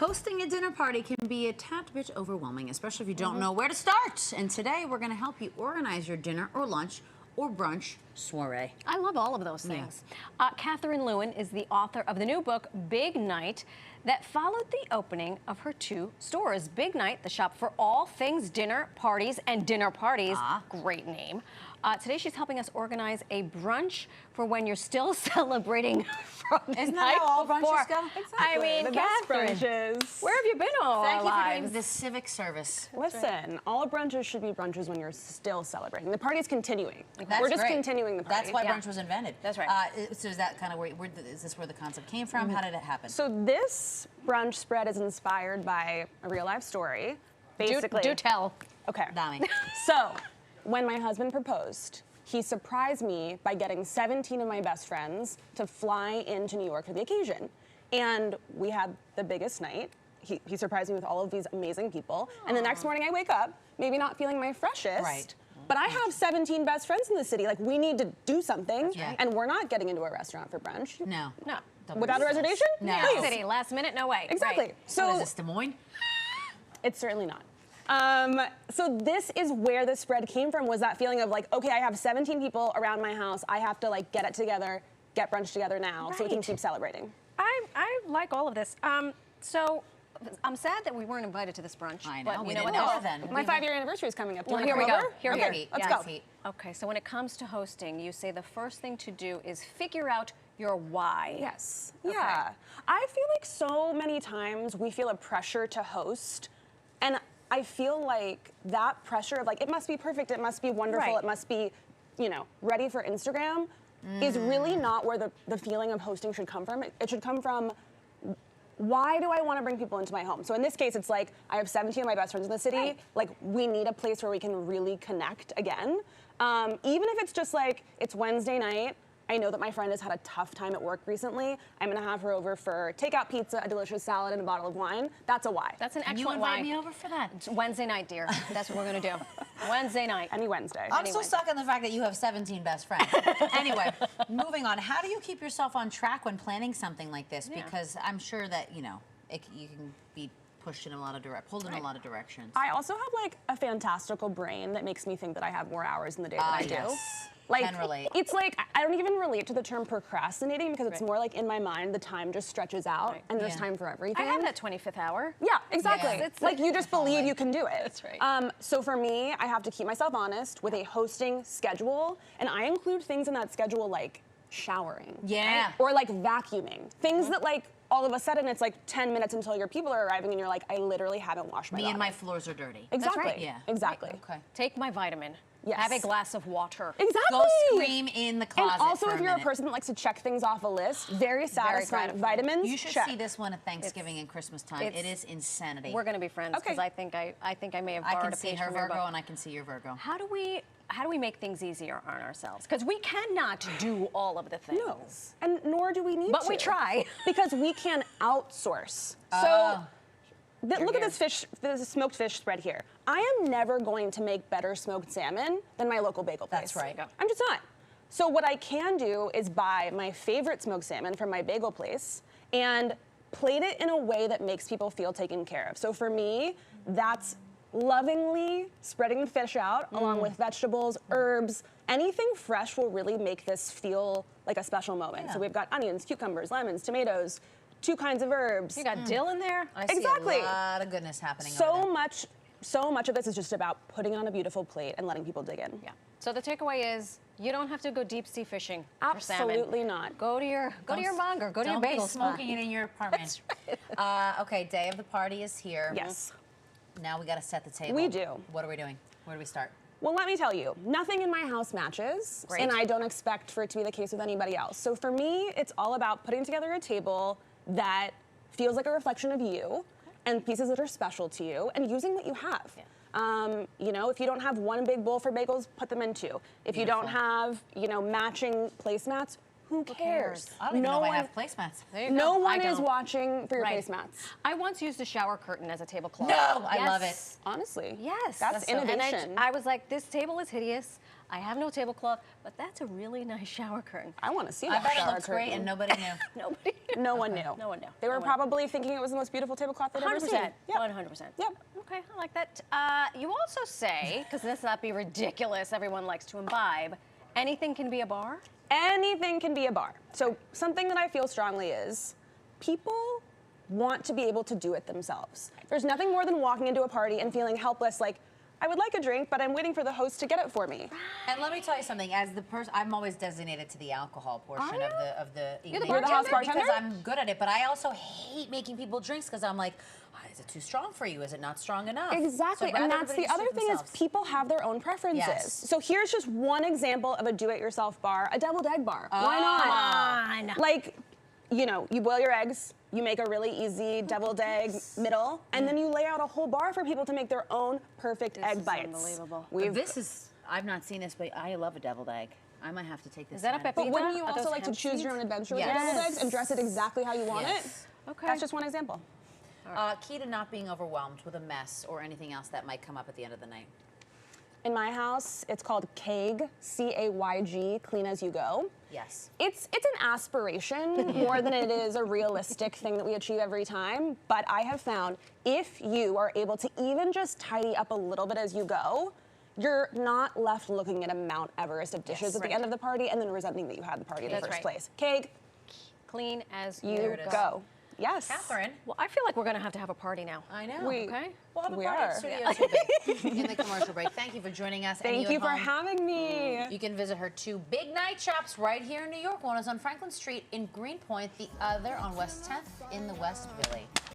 Hosting a dinner party can be a tad bit overwhelming, especially if you don't know where to start. And today we're going to help you organize your dinner or lunch or brunch soiree. I love all of those things. Yeah. Katherine Lewin is the author of the new book, Big Night, that followed the opening of her 2 stores. Big Night, the shop for all things dinner, parties, and dinner parties. Great name. Today she's helping us organize a brunch for when you're still celebrating from the Isn't night that how all before. brunches go? Exactly. I mean, the Katherine, best brunches. where have you been all Thank our you for lives? doing the civic service. Listen, all brunches should be brunches when you're still celebrating. The party's continuing. That's We're just great. continuing the party. That's why brunch was invented. That's right. So is that kind of where is this where the concept came from? How did it happen? So this brunch spread is inspired by a real life story. Basically, do tell. Okay. Dami. So when my husband proposed, he surprised me by getting 17 of my best friends to fly into New York for the occasion. And we had the biggest night. He surprised me with all of these amazing people. And the next morning I wake up, maybe not feeling my freshest. Right. But I have 17 best friends in the city. Like, we need to do something. Right. And we're not getting into a restaurant for brunch. No. No. Without a reservation? No. New York City, last minute, no way. Exactly. Right. So What is this, Des Moines? it's certainly not. So this is where the spread came from, was that feeling of like, okay, I have 17 people around my house. I have to like get it together, get brunch together now so we can keep celebrating. I like all of this. So I'm sad that we weren't invited to this brunch. I know. But We you know didn't what? know then. My 5-year anniversary is coming up. Do you Well, wanna here we come go. over? Here we Okay, go. let's Yes. go. Okay, so when it comes to hosting, you say the first thing to do is figure out your why. Yes. Okay. Yeah. I feel like so many times we feel a pressure to host, and I feel like that pressure of like, it must be perfect, it must be wonderful, Right. it must be, you know, ready for Instagram, is really not where the feeling of hosting should come from. It should come from, why do I want to bring people into my home? So in this case, it's like, I have 17 of my best friends in the city. Right. Like, we need a place where we can really connect again. Even if it's just like, it's Wednesday night, I know that my friend has had a tough time at work recently. I'm gonna have her over for takeout pizza, a delicious salad, and a bottle of wine. That's a why. That's an Can excellent you invite why. me over for that? It's Wednesday night, dear. That's what we're going to do. Wednesday night. Any Wednesday. I'm still stuck on the fact that you have 17 best friends. Anyway, moving on. How do you keep yourself on track when planning something like this? Yeah. Because I'm sure that, you know, you can be pushed in a lot of pulled in a lot of directions. I also have like a fantastical brain that makes me think that I have more hours in the day than I do. Yes. Like, Can relate. it's like, I don't even relate to the term procrastinating because it's more like in my mind, the time just stretches out and there's time for everything. I have that 25th hour. Yeah, exactly. Yeah. It's like you just believe Totally. you can do it. That's right. So for me, I have to keep myself honest with a hosting schedule, and I include things in that schedule like showering. Yeah. Right? Or like vacuuming. Things that like all of a sudden it's like 10 minutes until your people are arriving and you're like, I literally haven't washed my Me body. and my floors are dirty. Exactly. That's right. Yeah. Exactly. Okay. Take my vitamin. Yes. Have a glass of water. Exactly. Go scream in the closet. And also, for if a you're minute. a person that likes to check things off a list, very satisfying. gratifying. Vitamins, You should check. see this one at Thanksgiving and Christmas time. It is insanity. We're going to be friends because Okay. I think I may have I borrowed can a see page her from your Virgo book. and I can see your Virgo. How do we make things easier on ourselves? Because we cannot do all of the things. No. And nor do we need to. But we try. Because we can outsource. So look at this smoked fish spread here. I am never going to make better smoked salmon than my local bagel place. That's right. I'm just not. So what I can do is buy my favorite smoked salmon from my bagel place and plate it in a way that makes people feel taken care of. So for me, that's lovingly spreading the fish out along with vegetables, herbs. Anything fresh will really make this feel like a special moment. Yeah. So we've got onions, cucumbers, lemons, tomatoes, 2 kinds of herbs. You got dill in there? I see Exactly. a lot of goodness happening over So much of this is just about putting on a beautiful plate and letting people dig in. Yeah. So the takeaway is you don't have to go deep sea fishing for salmon. Absolutely not. Go to your mug or go to your bagel Don't be spot. smoking it in your apartment. Okay, day of the party is here. Yes. Now we got to set the table. We do. What are we doing? Where do we start? Well, let me tell you, nothing in my house matches, Great. and I don't expect for it to be the case with anybody else. So for me, it's all about putting together a table that feels like a reflection of you and pieces that are special to you and using what you have. Yeah. You know, if you don't have one big bowl for bagels, put them in 2. If you don't have, you know, matching placemats, who cares? I don't even know if I have placemats. There you go. No I one is don't. watching for your Right. placemats. I once used a shower curtain as a tablecloth. No, I Yes. love it. Honestly. Yes. That's so- and innovation. I was like, this table is hideous. I have no tablecloth, but that's a really nice shower curtain. I want to see I that bet it shower looks great, curtain. and nobody knew. Nobody. No one knew. No one knew. They were No one. probably thinking it was the most beautiful tablecloth they'd ever seen. 100%. Yep. 100%. Yep. Okay, I like that. You also say, because this not be ridiculous, everyone likes to imbibe, anything can be a bar? Anything can be a bar. So something that I feel strongly is people want to be able to do it themselves. There's nothing more than walking into a party and feeling helpless, like, I would like a drink, but I'm waiting for the host to get it for me. And let me tell you something. As the person, I'm always designated to the alcohol portion of the evening. You're the house bartender? Because I'm good at it, but I also hate making people drinks because I'm like, is it too strong for you? Is it not strong enough? Exactly, So and rather that's the everybody other just do it thing is themselves. people have their own preferences. Yes. So here's just one example of a do-it-yourself bar, a deviled egg bar. Why not? Come on. Like, you know, you boil your eggs, you make a really easy deviled egg middle, and then you lay out a whole bar for people to make their own perfect egg is bites. unbelievable. This is, I've not seen this, but I love a deviled egg. I might have to take this. Is that a in. pepper? But wouldn't you Are also those like to hemp choose your own seeds? adventure with Yes. your deviled eggs and dress it exactly how you want Yes. it? Okay. That's just one example. Key to not being overwhelmed with a mess or anything else that might come up at the end of the night. In my house, it's called CAYG, C-A-Y-G, clean as you go. Yes. It's an aspiration more than it is a realistic thing that we achieve every time. But I have found if you are able to even just tidy up a little bit as you go, you're not left looking at a Mount Everest of dishes at the end of the party and then resenting that you had the party in the That's first right. place. CAYG, Clean as you There it is. go. Yes. Catherine. Well, I feel like we're going to have a party now. I know. Okay. We'll have a We party are. at Studio 2B in the commercial break. Thank you for joining us. Thank you for having me. You can visit her 2 big night shops right here in New York. One is on Franklin Street in Greenpoint, the other on West 10th in the West Village.